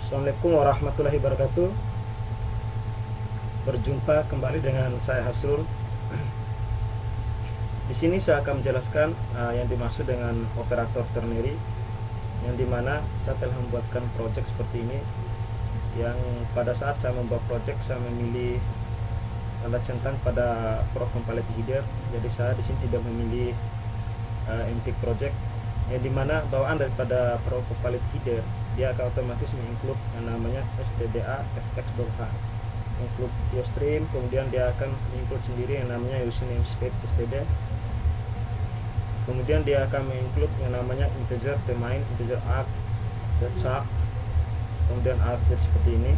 Assalamualaikum warahmatullahi wabarakatuh. Berjumpa kembali dengan saya Hasrul. Di sini saya akan menjelaskan yang dimaksud dengan operator ternary, yang dimana saya telah membuatkan project seperti ini. Yang pada saat saya membuat project, saya memilih tanda centang pada pro compiled header. Jadi saya di sini tidak memilih empty project, yang dimana bawaan daripada pro compiled header dia akan otomatis menginclude yang namanya stda fx.h, include stream, kemudian dia akan menginclude sendiri yang namanya username script std, kemudian dia akan menginclude yang namanya integer main, integer arg, char, kemudian arg seperti ini.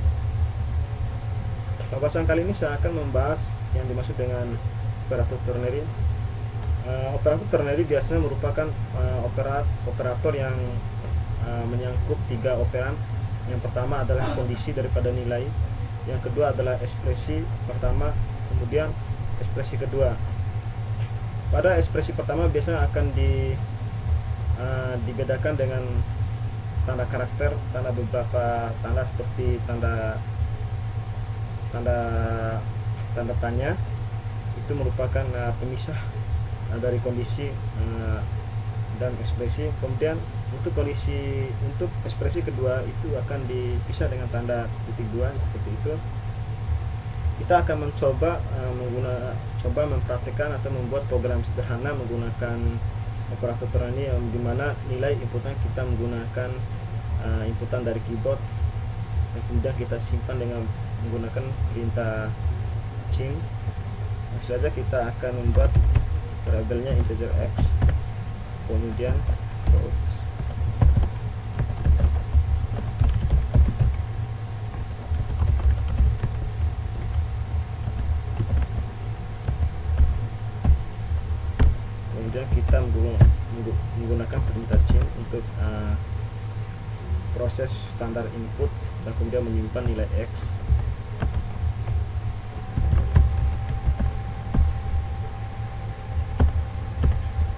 Pada kali ini saya akan membahas yang dimaksud dengan operator ternary. Operator ternary biasanya merupakan operator yang menyangkut tiga operan. Yang pertama adalah kondisi daripada nilai, yang kedua adalah ekspresi pertama, kemudian ekspresi kedua. Pada ekspresi pertama biasanya akan dibedakan dengan tanda karakter, tanda beberapa tanda seperti tanda tanya. Itu merupakan pemisah dari kondisi dan ekspresi. Kemudian untuk ekspresi kedua itu akan dipisah dengan tanda titik dua seperti itu. Kita akan mencoba mempraktikkan atau membuat program sederhana menggunakan operator ternary, yang dimana nilai inputan kita menggunakan inputan dari keyboard, dan kemudian kita simpan dengan menggunakan perintah cin. Langsung saja kita akan membuat variabelnya integer x, kemudian float. Kemudian kita menggunakan perintah cin untuk proses standar input, dan kemudian menyimpan nilai x.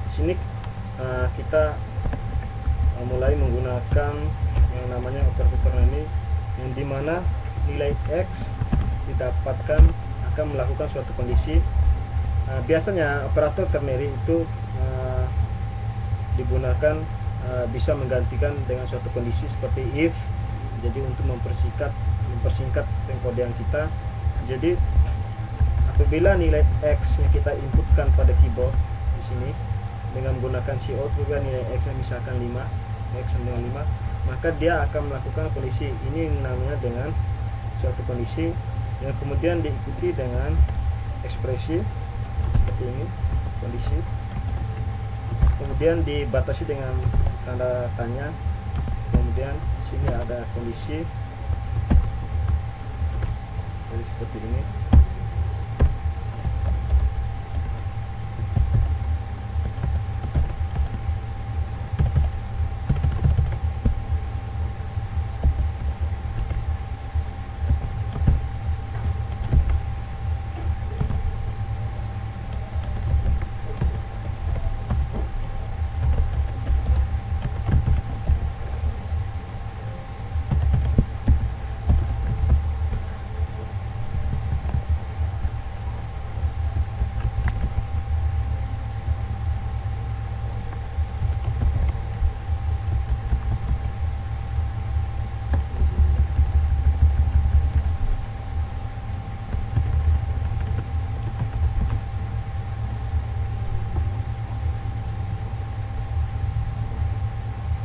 Di sini kita mulai menggunakan yang namanya operator ternary, yang dimana nilai x didapatkan akan melakukan suatu kondisi. Biasanya operator ternary itu digunakan bisa menggantikan dengan suatu kondisi seperti if. Jadi untuk mempersingkat pengkodean kita. Jadi apabila nilai x yang kita inputkan pada keyboard di sini dengan menggunakan cout juga nilai x yang misalkan 5, x dengan 5, maka dia akan melakukan kondisi ini namanya dengan suatu kondisi, yang kemudian diikuti dengan ekspresi seperti ini, kondisi, kemudian dibatasi dengan tanda tanya, kemudian di sini ada kondisi, jadi seperti ini.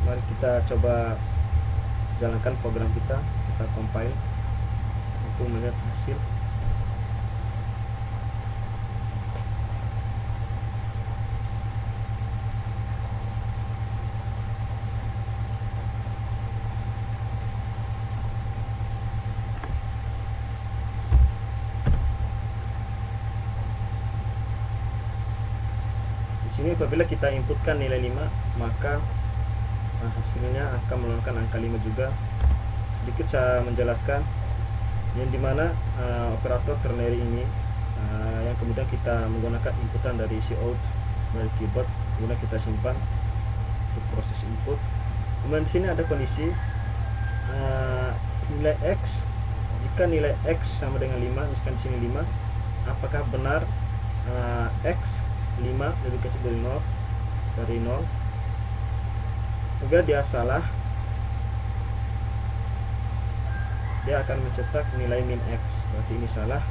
Mari kita coba jalankan program kita compile untuk melihat hasil. Di sini apabila kita inputkan nilai 5, maka hasilnya akan mengeluarkan angka 5 juga. Sedikit saya menjelaskan yang dimana operator ternary ini yang kemudian kita menggunakan inputan dari cout dari keyboard, kemudian kita simpan untuk proses input. Kemudian di sini ada kondisi nilai X, jika nilai X sama dengan 5, misalkan di sini 5, apakah benar X 5 lebih kecil dari 0? Jika dia salah, dia akan mencetak nilai min X, berarti ini salah.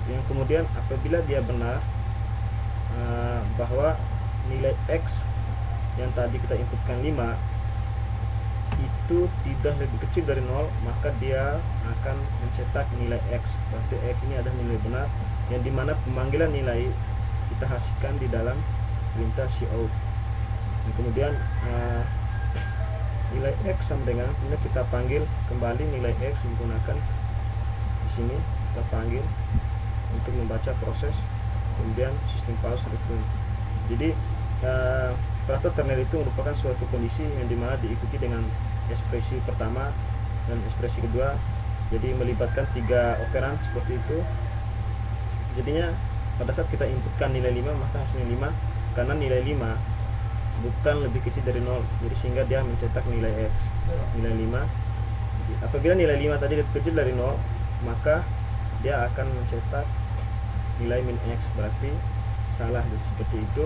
Yang kemudian apabila dia benar bahwa nilai X yang tadi kita inputkan 5 itu tidak lebih kecil dari 0, maka dia akan mencetak nilai X, berarti X ini adalah nilai benar, yang dimana pemanggilan nilai kita hasilkan di dalam perintah cout. Dan kemudian nilai X sama dengan, kemudian kita panggil kembali nilai X menggunakan di sini kita panggil untuk membaca proses, kemudian sistem pause return. Jadi operator ternary itu merupakan suatu kondisi yang dimana diikuti dengan ekspresi pertama dan ekspresi kedua, jadi melibatkan 3 operan seperti itu. Jadinya pada saat kita inputkan nilai 5, maka hasilnya 5, karena nilai 5 bukan lebih kecil dari 0, jadi sehingga dia mencetak nilai X, nilai 5. Apabila nilai 5 tadi lebih kecil dari 0, maka dia akan mencetak nilai min X, berarti salah, seperti itu.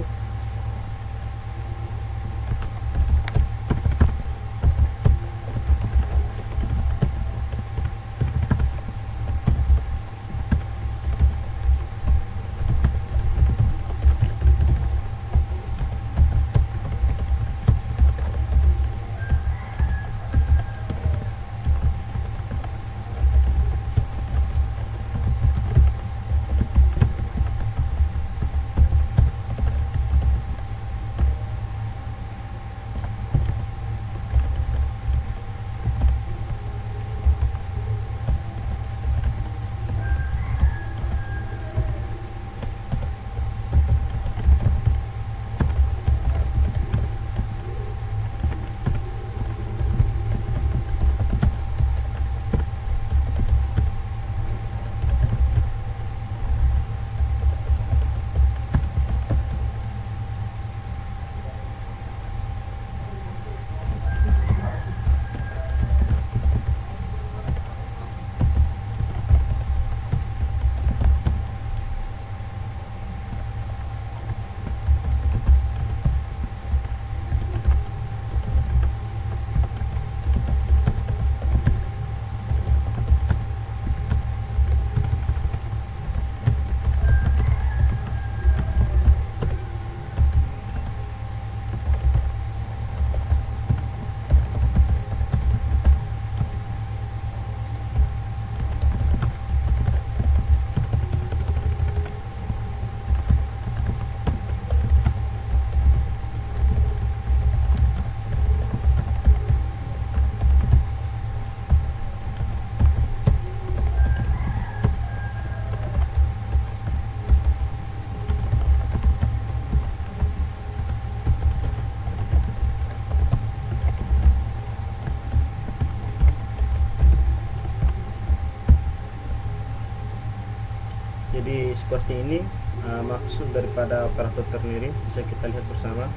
Jadi seperti ini maksud daripada operator ternary, bisa kita lihat bersama.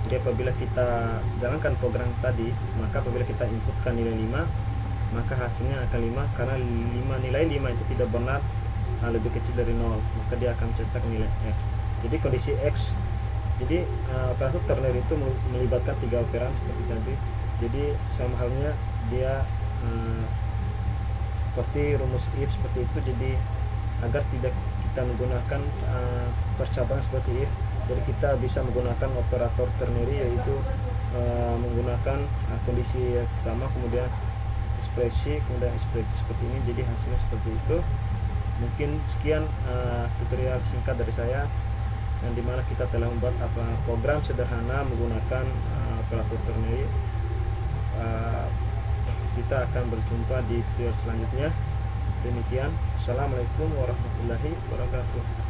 Jadi apabila kita jalankan program tadi, maka apabila kita inputkan nilai 5, maka hasilnya akan 5, karena nilai 5 itu tidak benar lebih kecil dari 0, maka dia akan cetak nilai X. Jadi kondisi X, jadi operator ternary itu melibatkan 3 operan seperti tadi. Jadi sama halnya dia seperti rumus if seperti itu. Jadi agar tidak kita menggunakan percabangan seperti if, jadi kita bisa menggunakan operator ternary, yaitu menggunakan kondisi pertama, kemudian ekspresi seperti ini. Jadi hasilnya seperti itu. Mungkin sekian tutorial singkat dari saya, yang dimana kita telah membuat program sederhana menggunakan operator ternary. Kita akan berjumpa di tutorial selanjutnya. Demikian, assalamualaikum warahmatullahi wabarakatuh.